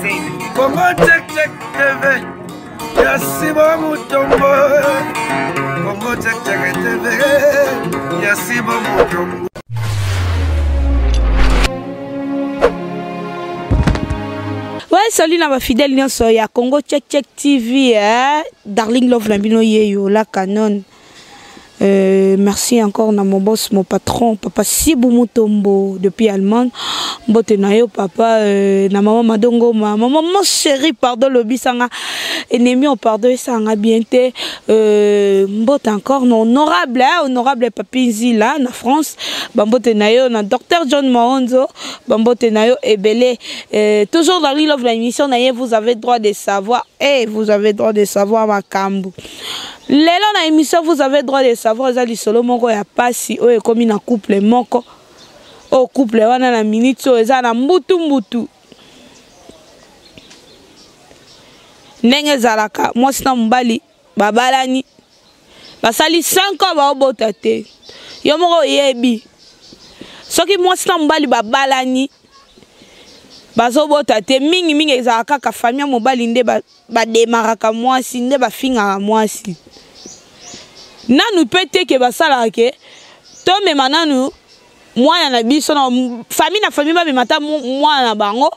Congo Check Check TV, Yasibo Mutombo. Congo Check Check TV, Yasibo Mutombo. Ouais, salut na ba fidèle nyonso ya Congo Check Check TV, Darling Love Lambino Yeyo, la canon. Merci encore na mon boss, mon patron, papa Sibou Mutombo depuis Allemagne. Mbote na yo papa, na maman Madongo, maman mon chéri, pardon le bisanga, ennemi on pardon sanga bienté. Mbote encore non honorable, honorable papi Zila na France. Bambote na yo na docteur John Mahonzo, bambote na yo ebele. Toujours dans l'île de l'émission, vous avez droit de savoir, vous avez droit de savoir ma cambo. Lelo na émission vous avez droit de savoir ezali solo moko ya pasi oyo ekomi na couple moko o couple wana na minute oyo eza na mbutu ndenge ezalaka mwasi na mobali babalani basali 5 ans baobota te yo moko oyebi soki mwasi na mobali babalani bazobota te mingi ezalaka kaka famille mobali nde bademaraka mwasi nde bafingaka mwasi nanu pete ke basala ke to me mananu mwana na biso na famille ba bimata mwana na bango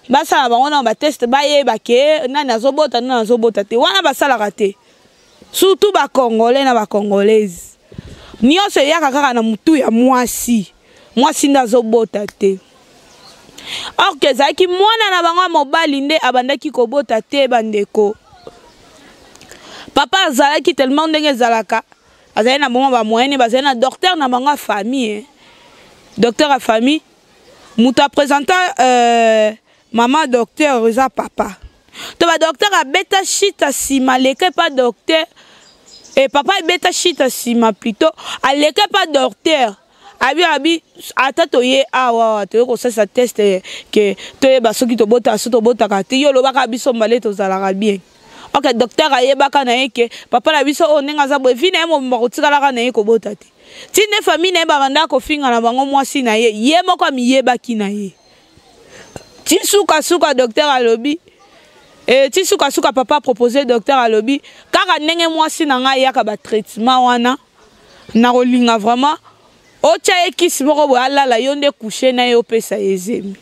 basala bango na ba test ba yeba ke nani azobota te wana basala te surtout ba congolais na ba congolaise nyonso yaka kaka na mutu ya mwasi ndazobota te. Or que zaki mwana na bango mobali nde abandaki kobota te bandeko. Papa azalaki tellement ndenge zalaka. Azali na bango ba moyenne bazali na docteur na bango famille. Docteur a famille. Muta présenta maman docteur eza papa. To ba docteur a beta shita sima leke pas docteur. Et papa beta shita sima plutôt. A leke pas docteur. Abi atatoye awa to ko sa test que to ba soki to bota ka te yo lo baka biso mbale to zalaka bien. OK docteur ayebaka na yeke papa na biso onenga za boye vina mo makotikala ka na ye ko bota te. Tine famille na banda ko finga na bango mwasi na ye moko miyebaki na ye. Tisuka docteur alobi tisuka papa proposer docteur alobi kaka ndenge mwasi na nga yaka ba traitement wana na kolinga vraiment ocha ekisi moko bo alala yonde coucher na yo pesa ezemi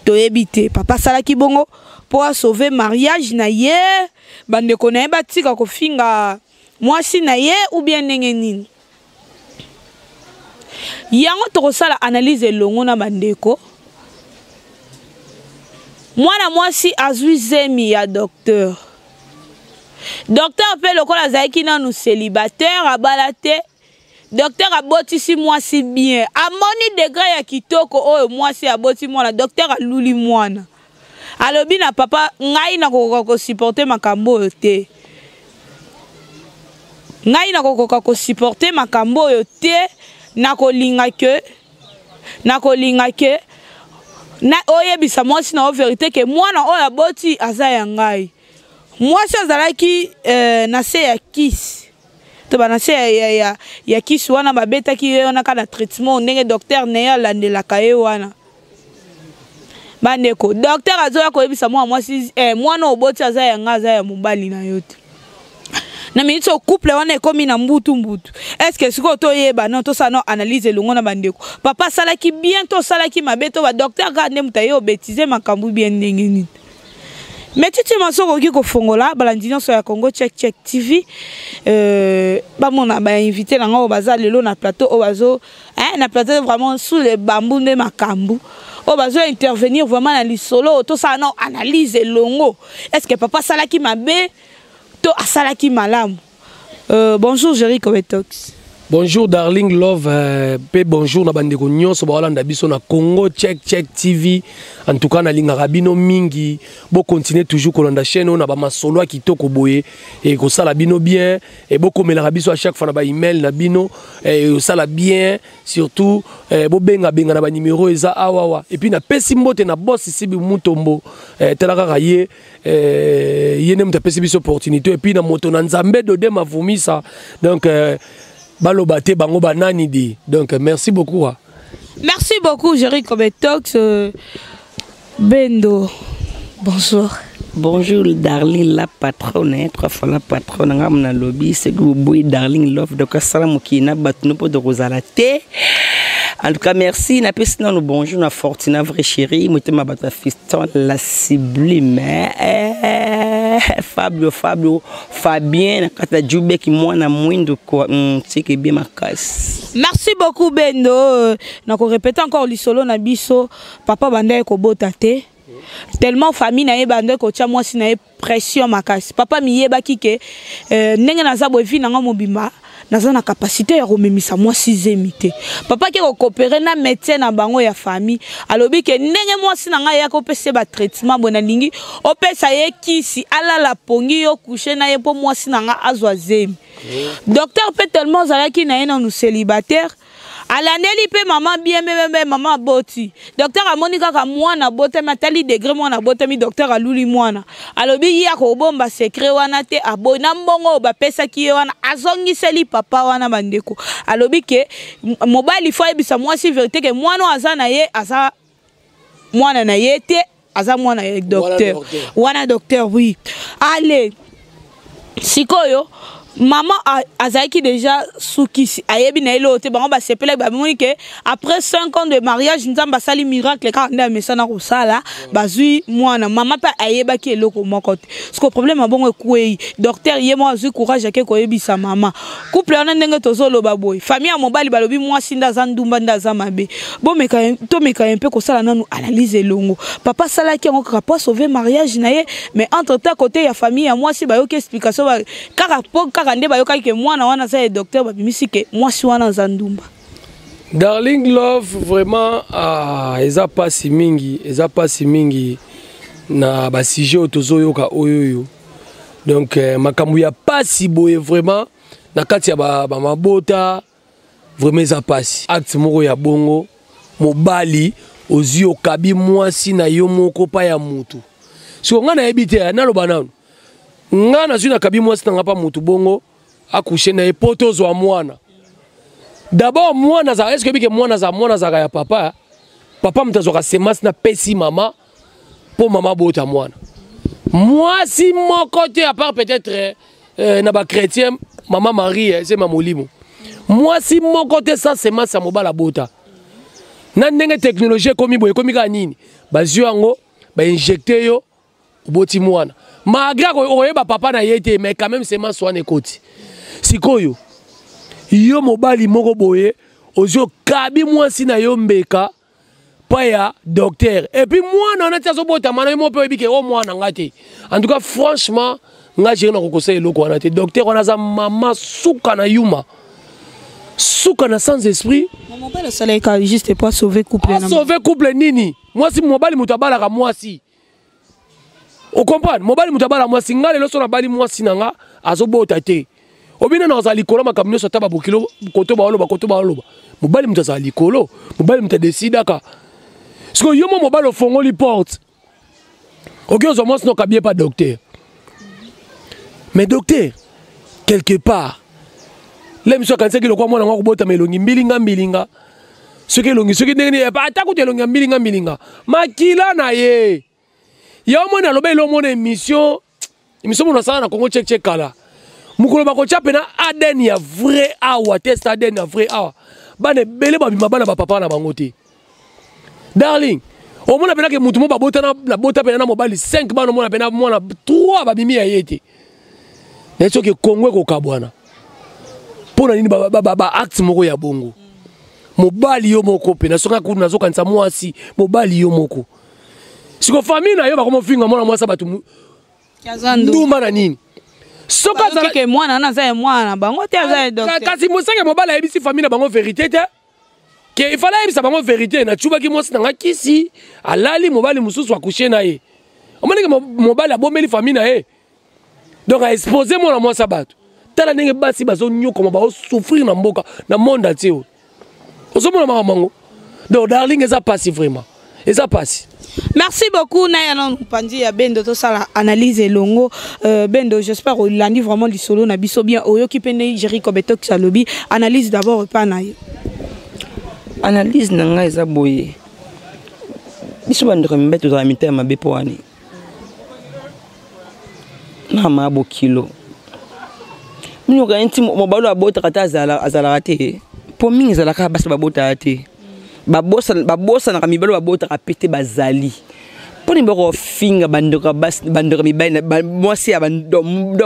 to ebite papa salaki bongo pour sauver mariage na ye bande ko na batika ko finga mwasi na ye ou bien ndenge nini yango to sala analyse longo na bandeko mwana mwasi azwi zemi ya docteur pe lokola zaiki na nous célibataire abalate. Docteur abotisi mwasi bien. Amoni degré ya kitoko oyo mwasi aboti mwana. Docteur aluli mwana. Alobi na papa ngai na ko supporter makambo oyo te. Ngai na ko supporter makambo oyo te na kolinga ke na oyebisa mwasi na o vérité ke mwana oyo aboti aza ya ngai. Mwasi azalaki na se ya kisi. Banase ya kisi wana babeta ki wana kana traitement ndenge docteur neya landela kaye wana bandeko docteur azoya koyebisa mwasi mwana oboti aza ya nga aza ya mobali na yote na minute couple wana ekomi na mbutu est-ce que siko to yeba non to sa no analyse longo na bandeko papa salaki bien to salaki mabeto ba docteur ga ndem tayo bêtiser makambu bien ndenge nini. Mais tu te masoko ki ko fongola balandino so ya Congo Check Check TV ba mona ba invité na ngo baza lelo na plateau o bazo na plateau vraiment sous les bambous de makambu o bazo intervenir vraiment na lisolo to ça non analyse longo est-ce que papa salaki mabe to asalaki malamu. Bonjour Jerry Kobetox. Bonjour Darling Love, bonjour na bandeko nyonso ba Holanda biso na Congo Check TV. En tout cas na linga rabino mingi, bo continuer toujours kolanda chaîne on a ba masolo kitoko boye et ko sala bino bien et bo komela biso à chaque fois na ba email na bino et sala bien surtout bo benga na ba numéro eza awawa et puis na pesi mbote na boss Sibi Mutombo telaka kaye yene mta pesi biso opportunité et puis na moto na Nzambe de ma vomisa donc balobate bango banani di. Donc merci beaucoup. Merci beaucoup Jerry Kobetox. Bendo, bonjour. Bonjour Darling la patronne, 3 fois la patronne, ngamna lobby, c'est que vous boy Darling Love de Kassala Mokina, batno po de Rosalate. En tout cas, merci. Na pesi na bonjour na Fortina vrai chéri, motema bata fiston la sublime. Fabien, kata jube ki mwana mwindo ko tsike bien makasi. Merci beaucoup Bendo. Na ko répéter encore lisolo na biso, papa banda ko botate. Tellement famille na ye banda ko tia mwasi na ye pression makasi. Papa miyeba kike ndenge na zabo evi nanga mobimba. Naza na capacité ya komemisa mwasi zemite. Papa ki ko coopérer na médecin na bango ya famille. Alobi ke ndenge mwasi na nga ya ko pese ba traitement bona lingi opesa ye kisi ala la pongi yo coucher na ye po mwasi na nga azwa zemi. Docteur peut tellement zalaki na ye na nous célibataire. Alaneli pe maman bien maman boti. Docteur a monika ka mwana bote matali degré mwana bote mi docteur aluli mwana. Alobi ya ko bomba secret wana te abona mbongo ba pesa ki wana azongi seli papa wana bandeko. Alobi ke mobile faut ebisa mwasi vérité ke mwana azana ye asa mwana na ye te aza mwana ye docteur. Wana docteur oui. Allez. Sikoyo maman Azaiki déjà soukisi ayebi na elote bango ba sepele ba moni ke après 5 ans de mariage nzamba sali miracle ka nda mesana ko sala bazui mwana maman pa ayeba ki eloko moko te parce que problème bongo ekuei docteur ye mo azui courage ke ko yebisa maman couple ona ndenge tozolo ba boy famille ya mobali balobi mwasi ndaza ndumba ndaza mabe bon meka to meka un peu ko sala nanu analyse longo papa sala ki ngo ka pas sauver mariage na ye mais entre temps côté ya famille ya mwasi ba yoke explication ba kaka kande bayoka ke mwana wana za docteur babimisi ke mwasi wana za ndumba. Darling Love vraiment eza pasi mingi na ba sujet tozoyoka oyoyo. Donc makambu ya pasi boye vraiment na kati ya ba mabota vraiment eza pasi. Acte moko ya bongo mobali ozi okabi mwasi na yo moko pa ya mutu. So nga na ebite na loba nanu. Nga na zuna kabi mwasi na ngapa mutu bongo akushe na epoto zo mwana. D'abord mwana za est-ce que bike mwana za ya papa mtazo ka semasi na pesi mama po mama bota mwana. Mwasi moko te à part peut-être na ba chrétien mama Marie c'est mamolimo. Mwasi moko te sa semasi mobala bota. Na ndenge technologie komi boye komi ka nini bazio yango ba injecter yo boti mwana. Malgré que papa na yete mais quand même c'est ma soine koti. Sikoyo. Yo mobali moko boye ozio kabi mwasi na yo mbeka pa ya docteur. Et puis moi na tia zo bota mana mo pe bike o mwana ngate. En tout cas franchement nga jeri na kokosela eloko wana te docteur wana za mama suka na yuma. Suka na sans esprit. Mon mobile sala ka juste pas sauver couple na. Sauver couple nini? Mwasi mobali mutabala ka mwasi. O comprendre mobali mutabala mwasi ngale loso na bali mwasi nanga azobota te obina na za likolo makamno so taba bukilo koto ba oloba mobali mutaza likolo mobali mutadesida ka siko yo mobali ofongoli porte okiozo mwasi no kabie pas docteur mais docteur quelque part lemso kanseki lokwa mwana ngako bota melongi mbilinga soki elongi soki ndenge pa atakuti elongi mbilinga makila na ye ya mwana alobe lo mona émission mona sala na Congo check kala mukolo bako chape na ADN ya vrai awa test ADN ya vrai awa bane bele babima bana ba papa na bango te darling o mona pena ke mutu mo babota na bota pena na mobali 5 bana mona pena mona 3 babimi ya yete na choke Congo ko kabwana pona nini ba acte moko ya bongo mobali yo moko pena soka kuna zokanisa mwasi mobali yo moko siko famille na yo ba komo finga mwana mwasa batu nduma na nini soka za ke mwana na za mwana bango te za docteur kasi musenge mobala ebisi famille na bango vérité te ke il fallait ebisa bango vérité na chuba ki mwasi na kisi alali mobali mususu akushe na ye omanike mobali abomeli famille na ye donc a exposer mwana mwasa batu tala ndenge basi bazo nyoko ba souffrir na mboka na monde entier ozomona mamango donc darling eza passé vraiment eza passé. Merci beaucoup Nayanon Pandi ya Bendo to sala analyse longo Bendo j'espère que landi vraiment du solo na biso bien oyo ki pende Jericho Beto Salobi analyse d'abord pas na yo. Analyse nanga eza boye biso bandeko mibali tozala mitema mabe po wani na mabo kilo mino ka nti mobalo abota kata azala te po mingi zala ka basi babota te babosa na kamibalo babota ka pete bazali po ni bako finga bandeko basi bandeko mibali mwasi ya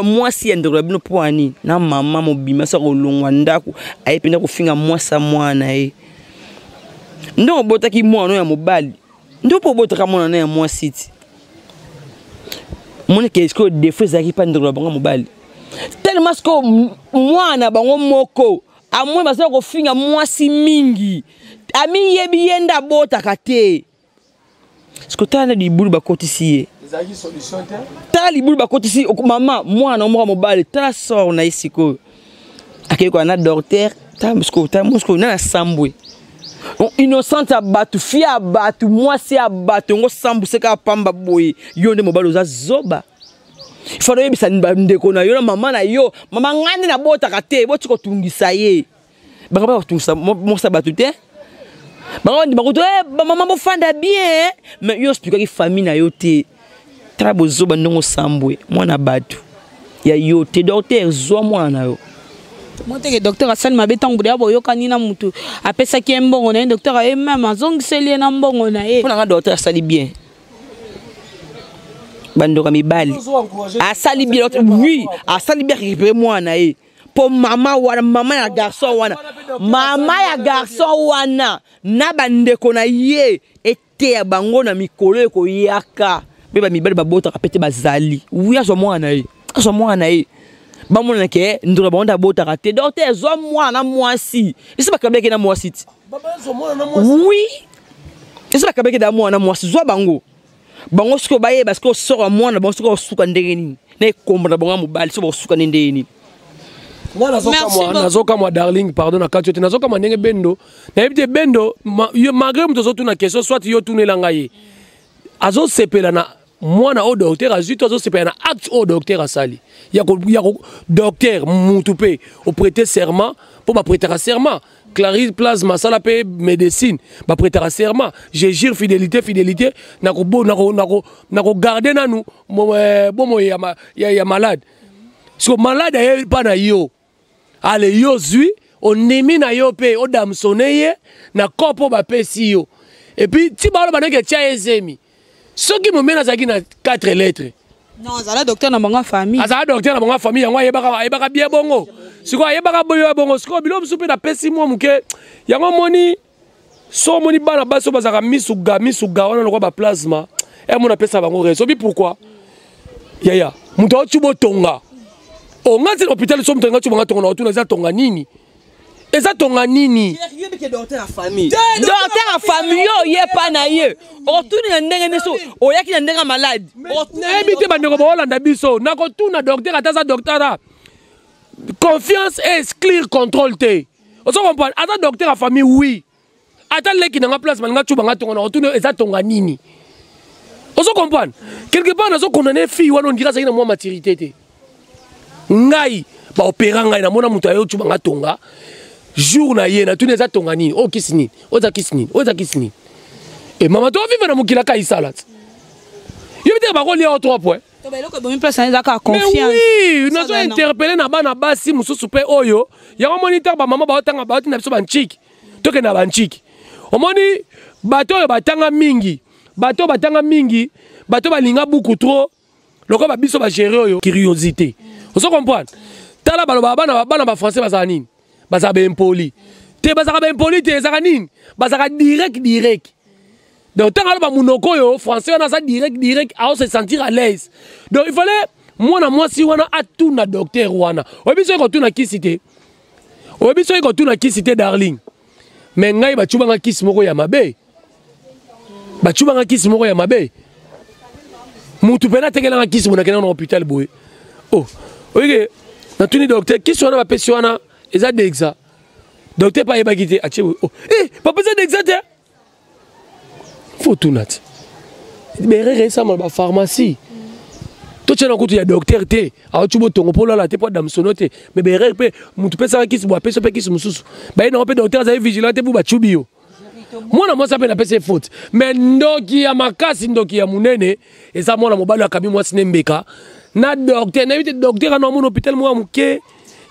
mwasi ya ndeko bino po wani na mama mobima sa kolongwa ndako ayependa kofinga mwasa mwana ndo bota ki mwana ya mobali ndo po bota ka mwana ya mwasi ti moni ke esko defo zaki pa ndeko bango mobali tellement que mwana bango moko amwe basa ko finga mwasi mingi ami yebi yenda bota kate sko tana di bulu bakotisi ezaki solution te tala li bulu bakotisi mama mwana moko mobali tala sort na isiko akeko na docteur ta musko na sambwe innocent abatu fia abatu mwasi abatu ngo sambu seka pamba boy yonde mobali oza zoba faro yebisa ndeko na yo na mama na yo mama ngani na bota kate boti ko tungisa ye baka ba tungisa mo sabatu te baka ndi bakoto mama mo fanda bien mais yo explique ki famille na yo te trabo zoba ndongo sambwe mwana batu ya yo te docteur zo mwana yo Monte docteur asali mabe tangu bya boyokani na mutu apesa ki mbongo na docteur e mama zongiseli na mbongo na ye pona docteur asali bien bandoka mibali asali bien oui asali bien récupérer mwana ye po mama ya garçon wana na bandeko na ye ete ya bango na mikolo ko yaka beba mibali babota kapete bazali oui azo mwana ye bamona ke ndura bonda bota kate docteur zo mwana mwasi isi bakabeke na mwasi ti oui isi bakabeke da mwana mwasi zo bango siko baye parce que sora mwana bango siko suka ndenge nini na ekomba bango mobali siko suka ndenge nini nazoka moi darling pardon na kati nazoka moi ndenge bendo na ebite bendo malgré muto zotu na question soit yo tunela ngaye azo sepela na mwana au docteur azui to sepela na acte au docteur asali ya docteur mutupe au prêter serment pour ba prêter serment Clarisse Plasma sala pe médecine ba prêter serment je jure fidélité na ko garder na nous bon ya malade so malade ya pas na yo ale yo zui onemi na yo pe odamsoneye na kopo ba pesi yo et puis ti ba ba ndeke tia ezemi soki momena zaki na 4 lettres non zala docteur na bango famille azala docteur na bango famille yango ayebaka bien bongo siko ayebaka boyo bongo siko bilo msupe na pesi mo muke yango moni so moni bana baso bazaka misuga wana lokwa ba plasma e mona pesa bango reso bi pourquoi yaya muto chubo tonga o ngati hôpital so muto ngati bonga tonga na otuna za tonga nini eza tonga nini docteur en famille yo ye pa na ye otuni na ndenge neso oyaki na ndenge malade ebite bandeko bolanda biso nakotuna docteur ataza docteur confiance exclure contrôle te oso comprendre ata docteur en famille oui ata leki na nga place malinga chuba nga tonga na otuni eza tonga nini oso comprendre quelque part nazo condamner fille wana on dira ça ina moi maturité te ngai ba opéra ngai na mona mutu ayo chuba nga tonga jour na ye na tuni eza tonga nini o kisini oza kisini et mama to vivre na mukila ka isalat yo bite ba ko lia o 3 points to ba eloko bomi place na ka confiance oui nazo interpeller na bana basi mususu pe oyo yango moniteur ba mama ba otanga ba otina biso banchiki toke na banchiki omoni bato oyo batanga mingi bato balinga beaucoup trop loko ba biso ba gérer oyo curiosité oso comprendre tala baloba bana ba français bazala nini bazala ba impoli te bazala ba impoli te ezaka nini bazala direct donc tant que monoko yo français on a ça direct à se sentir à l'aise donc il fallait moi si wana atuna docteur wana obiso ko tuna kisité darling mais ngai ba chubanga kisi moko ya mabe mutu pena tekela nga kisi monakena na hôpital boy oh oye na tuni docteur kisi wana ba pesi wana eza dexa docteur pa yeba kité ache oh papa eza dexa te faut tout nat mais récemment ba pharmacie to tchena kutu ya docteur te a chubo tongo pola la te po dam sonote mais be pe mutu pesa kisi bo pesa pe kisi mususu ba ina pe docteur za vigilant te bu ba chubio mwana mwasi ape na pese faute mais ndoki ya makasi ndoki ya munene eza mwana mobali akabi mwasi nembeka na docteur na yite docteur ana mon hôpital mwa muke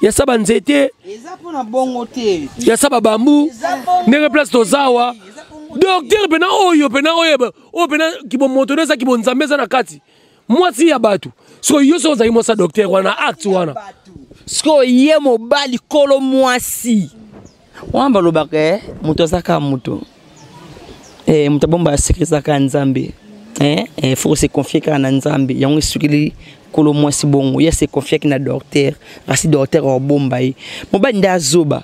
ya saba nzete eza pona bongo te ya saba bambu ndenge place tozawa docteur pena oyo pena kibomotoneza kibonzambeza na kati mwasi ya batu so yoso ozali mwasa docteur wana act wana sko ye mobali kolo mwasi wamba lobaka muto azaka muto muto bomba sekrizaka nzambe faut se confier ka na nzambe yango sukili kolo mwasi bongo ya se confier na docteur kasi docteur o bomba yi mobali nda zoba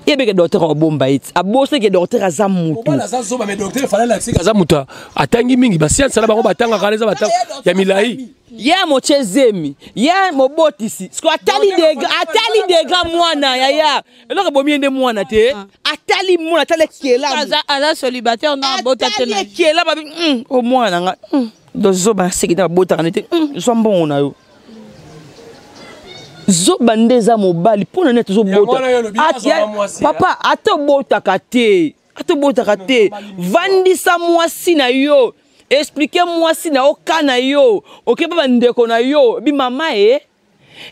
yebeke docteur o bomba yi abose ke docteur aza muto mobali za zoba mais docteur fallait l'accès aza muto atangi mingi ba science la bango batanga kaneza batanga ya milai ya mochezemi ya mobotisi sko atali dega mwana ya eloko bomiende mwana te atali mwana atali kela aza célibataire na bota te na kela ba o mwana nga dozoba sekita bota kana te zombongo na yo zoba ndeza mobali pona net zo bota papa atobota kate vandisa mwasi na yo expliquez-moi si na okana yo oke papa ndeko na yo bi mama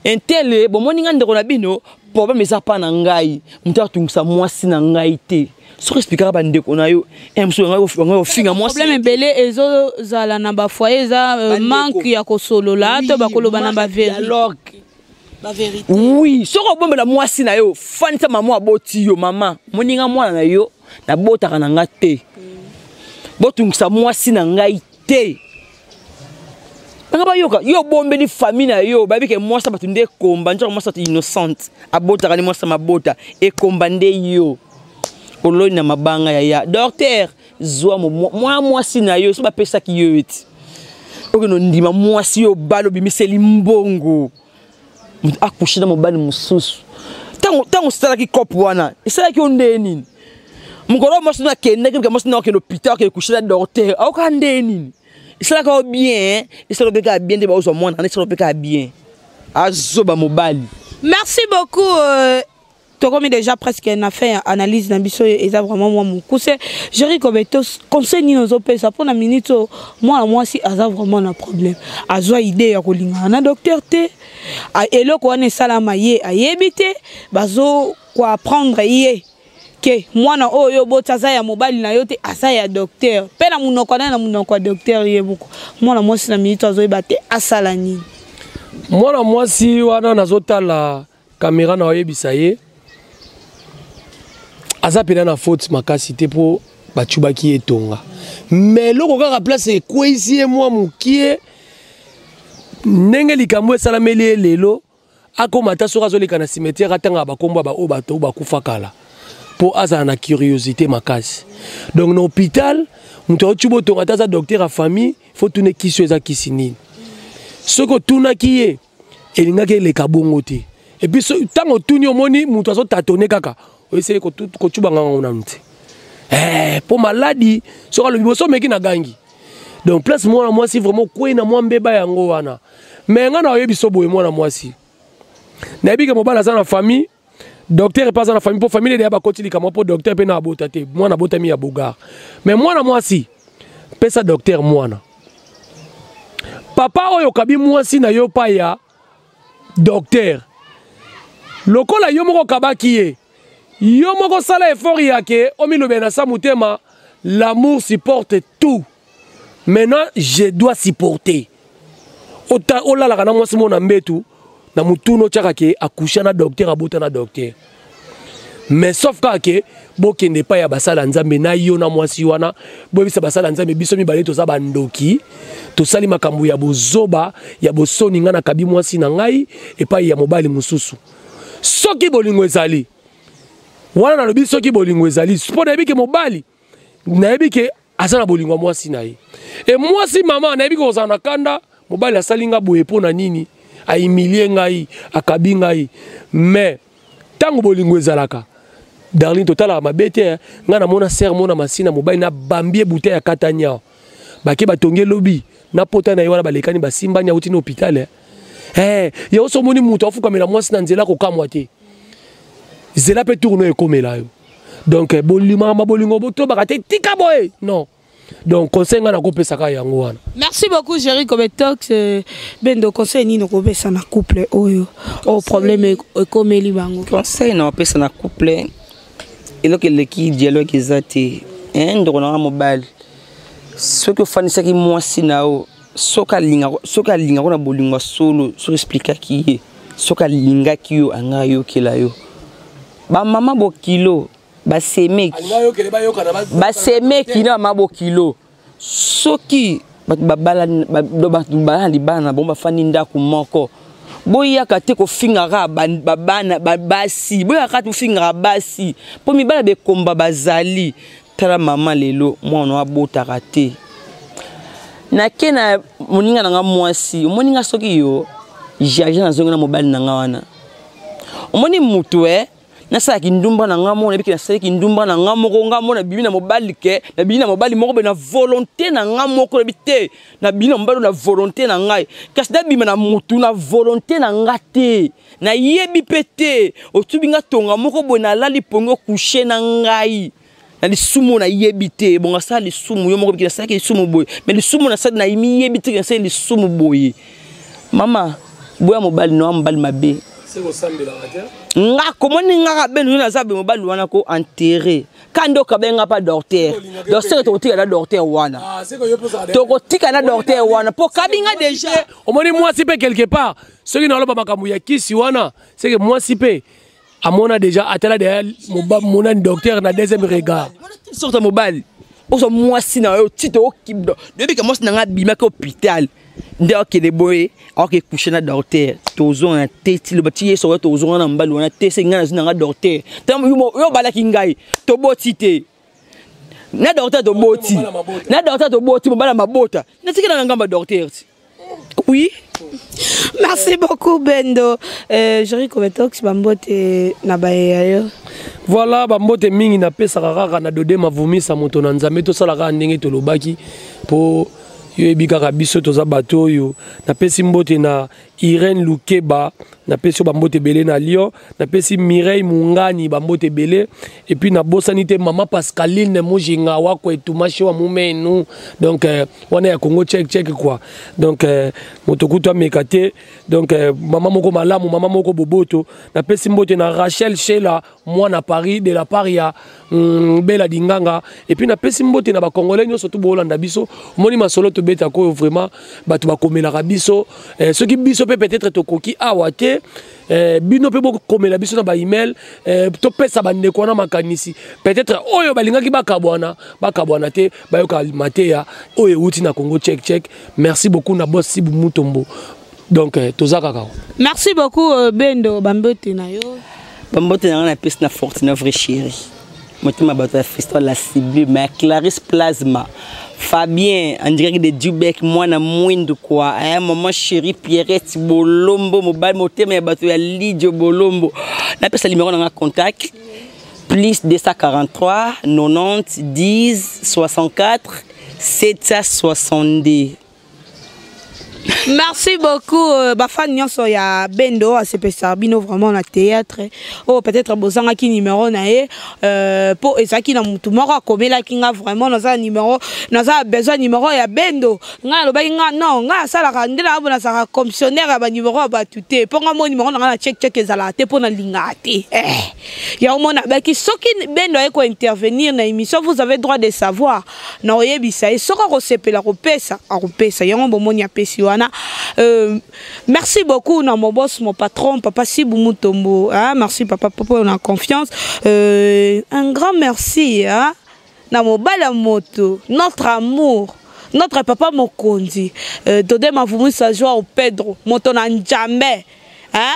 entele bon moninga ndeko na bino problème eza pa na ngai mutu atungisa mwasi na ngai te so expliquer ba ndeko na yo mso ngai ofinga mwasi problème belé ezo zala na ba foyer eza manque ya kosolola to bakoloba na ba dialogue la vérité oui so ko bomba la mwasi na yo fanisa mama aboti yo mama moninga mwana na yo na botaka na ngate botungisa mwasi na ngai te ngaba yoka yo bombe ni famille na yo babike mwasi batunde komba njoko mwasi ati innocent abota kani mwasi mabota e komba nde yo oloni na mabanga ya docteur zwa mwasi na yo so ba pesa ki yo eti okino ndima mwasi yo balo bimiseli mbongo akushi na mobali mususu tango sala ki kopo wana isala ki onde nini mukoro mwasi na kende ke mwasi na ke l'hôpital ke kushira docteur au kande nini isala ka bien isala beka bien de ba ozo mona na isala beka bien azoba mobali. Merci beaucoup. Tokomi déjà presque na fait analyse na biso eza vraiment moi mon cousin Jerry Kobeto conseil ni nos opesa pour na minute moi si aza vraiment na problème azwa idée ya kolinga na docteur te eloko wana salama ye ayebite bazo ko apprendre ye ke mwana oyo botaza ya mobali na yote asa ya docteur pe na munoko na munoko docteur yebuko mwana mwasi na minute azo ebate asala nini mwana mwasi wana nazotala caméra na oyebisa ye aza pena na faute makasi te po bachubaki etonga mais loko kaka place ekwesi ye mwa mukie ndenge likambo esalameli lelo akomata soki azoleka na cimetière atanga bakombo ba o bato bakufa kala po azala na curiosité makasi donc na hôpital mutu aochuba otonga te aza docteur ya famille faut tune kisi eza kisi nini soki otunaki ye elingaki eleka bongo te epuis ntango otuni omoni mutu azotatone kaka essayer kochuba nganga na nte pour maladie soka le biboso meki na gangi donc place moi mwasi vraiment kwena mwa mbeba yango wana mais nga na oyebiso boye mwana mwasi na yebike mobala za na famille docteur pas na famille pour famille de ba kotilika mo pour docteur pe na abota te mwana bota mi ya bogar mais mwana mwasi pesa docteur mwana papa oyo kabi mwasi na yo pa ya docteur lokola yo moko kabaki ye yo moko sala effort yake omilobe na sa mutema l'amour supporte tout maintenant je dois supporter ota olala kana mwasi mona mbetu na mutuno chaka ke akusha na docteur abota na docteur mais sauf que bokende pa ya basala nzambe na yo na mwasi wana bobisa basala nzambe biso mibale toza bandoki tosali makambo ya bozoba ya bosoni nga na kabi mwasi na ngai epai ya mobali mususu soki bolingo ezali wana na lobi soki bolingo ezali sport na bike mobali na yebike asa na bolingo mwasi na ye e mwasi mama na yebike ozana na kanda mobali asalinga boye po na nini aimilie ngai akabi ngai mais tango bolingo ezalaka Darling total mabe te nga na mona ser mona masina mobali na bambie bouteille ya katanya bake batonge lobi na pota na ye wana balekani basimba nya uti na hôpital ya osomoni mutu afukamela mwasi na nzela kokamwa te zela pe tourno ekomela yo donc bolima bolingo boto bakate tika boy non donc conseil nga na kopesaka yango wana. Merci beaucoup Jerry Kobetox bendo conseil ni no kopesa na couple oyo au problème ekomeli bango. Conseil na kopesa na couple eloko eleki dialogue ezate ndoko na mobile soki ofanisaki mwasi nao soka linga kona bolingo solo so expliquer ki soka linga ki yo anga yo kela yo ba mama bo kilo ba semeki na mabo kilo soki babala di bana bomba fani ndako moko boya kate ko fingara babana babasi boya kate ko fingara basi po mibala be komba bazali tala mama lelo mwana abota kate na kena moninga nanga mwasi moninga soki yo jaja na zonga na mobile nanga wana omoni mutu na sa ki ndumba na ngamo na biki na sa ki ndumba na ngamo ko ngamo na bibi na mobile ke na bibi na mobile moko be na volonté na ngamo ko bité na bibi na mobile na volonté na ngai kasi da bima na mutu na volonté na ngate na yebi pété o tubinga tonga moko bo na lali pongo coucher na ngai na lisumu na yebite bonga sa lisumu yo moko biki na sa ki lisumu boy mais lisumu na sa na yimi yebite na sa lisumu boy mama boya mobile no mobile mabe c'est au samedi la radio nga komoni nga benu na zabe mobali wana ko enterrer kando ka benga pa docteur docteur to tika na docteur wana c'est que yo posa to ko tika na docteur wana po kabinga déjà omoni moi si pe quelque part ce qui na loba makambu ya kisi wana c'est que moi si pe amona déjà atala derrière mona docteur na deuxième regard sorte mobile oso moi si na yo tito okibdo depuis que moi na nga bima ko hôpital nde okele boye oke coucher na docteur tozo na teti le bati so tozo na mbali wana tese ngana zina nga docteur tam yo balaki ngai to botite na docteur to boti na docteur to boti mo bala mabota na tikana ngamba docteur oui. Merci beaucoup Bendo. Jerry Kobetox bambote na baye. Voilà bambote mingi na pesa kaka na dode mavumisa moto na nzambe to sala ka ndenge to lobaki po yo ebikaka biso toza bato yo na pesi mbote na Irene Lukeba na pesi bambote belé na Lyon na pesi Mireille Mungani bambote belé et puis na bosanité maman Pascaline Mujinga wako etumashi wa mumenu donc wana ya Congo check quoi donc motokuto mekate donc maman moko malamu maman moko boboto na pesi mbote na Rachel Shela moi na Paris de la Paria Bela Dinganga et puis na pesi mbote na ba congolais nyo surtout bolanda biso moni masolo to beta ko vraiment batu ba komela biso ceux qui biso peut-être to koki awate bino pe boko komela biso na ba email to pesa bande ko na makanisi peut-être oyo balingaki bakabwana te bayoka mateya oyo uti na Congo check merci beaucoup na boss Sibu Mutombo donc tozaka ka merci beaucoup Bendo bambote na yo bambote na piste na Fortune vrai chéri motima bato ya festival la Sibu mais Clarisse Plasma Fabien, en direct de Dubek, moi na mwindu quoi. Maman chérie Pierrette Bolombo, mobile moté mais bateau ya Lidio Bolombo. La pesa numéro dans contact plus 243 90 10 64 770. Merci beaucoup bafan nyonso ya Bendo a sepesa bino vraiment na théâtre oh peut-être bozanga ki numéro na ye po ezaki na mutu moko akomela kinga vraiment naza numéro naza besoin numéro ya Bendo nga lobaki nga non nga sala ka ndela abona saka commissionnaire ya ba numéro ba tuté po nga mo numéro na check ezala te po na linga te ya omona baki soki Bendo eko intervenir na émission vous avez droit de savoir na oyebisa e soko ko sepela ko pesa yango bomoni ya pesi merci beaucoup na mon boss mon patron papa Sibu Mutombo merci papa on a confiance un grand merci na mobala moto notre amour notre papa Mokonzi dode mavumisa joie au Pedro moto na njambe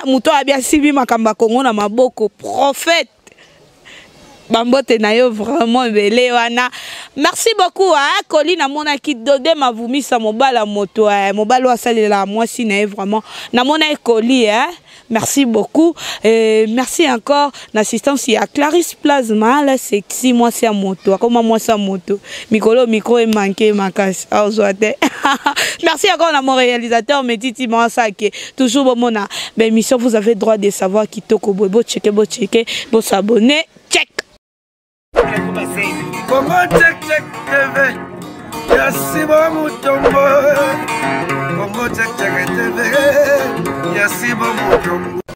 muto abia sibi makamba Kongo na maboko prophète bambote na yo vraiment belé wana merci beaucoup Colline mona ki dode mavumisa mobala moto mobalo asalela moi si na vraiment na mona Coli merci beaucoup merci encore l'assistance à Clarisse Plasma la sexy moi c'est moto comment moi ça moto micro est manqué ma casse merci encore à mon réalisateur Mediti Mansake toujours bon na émission vous avez droit de savoir qui toko bo checker bo s'abonner check Congo Check Check TV. Yasibo Mutombo. Congo Check Check TV. Yasibo Mutombo.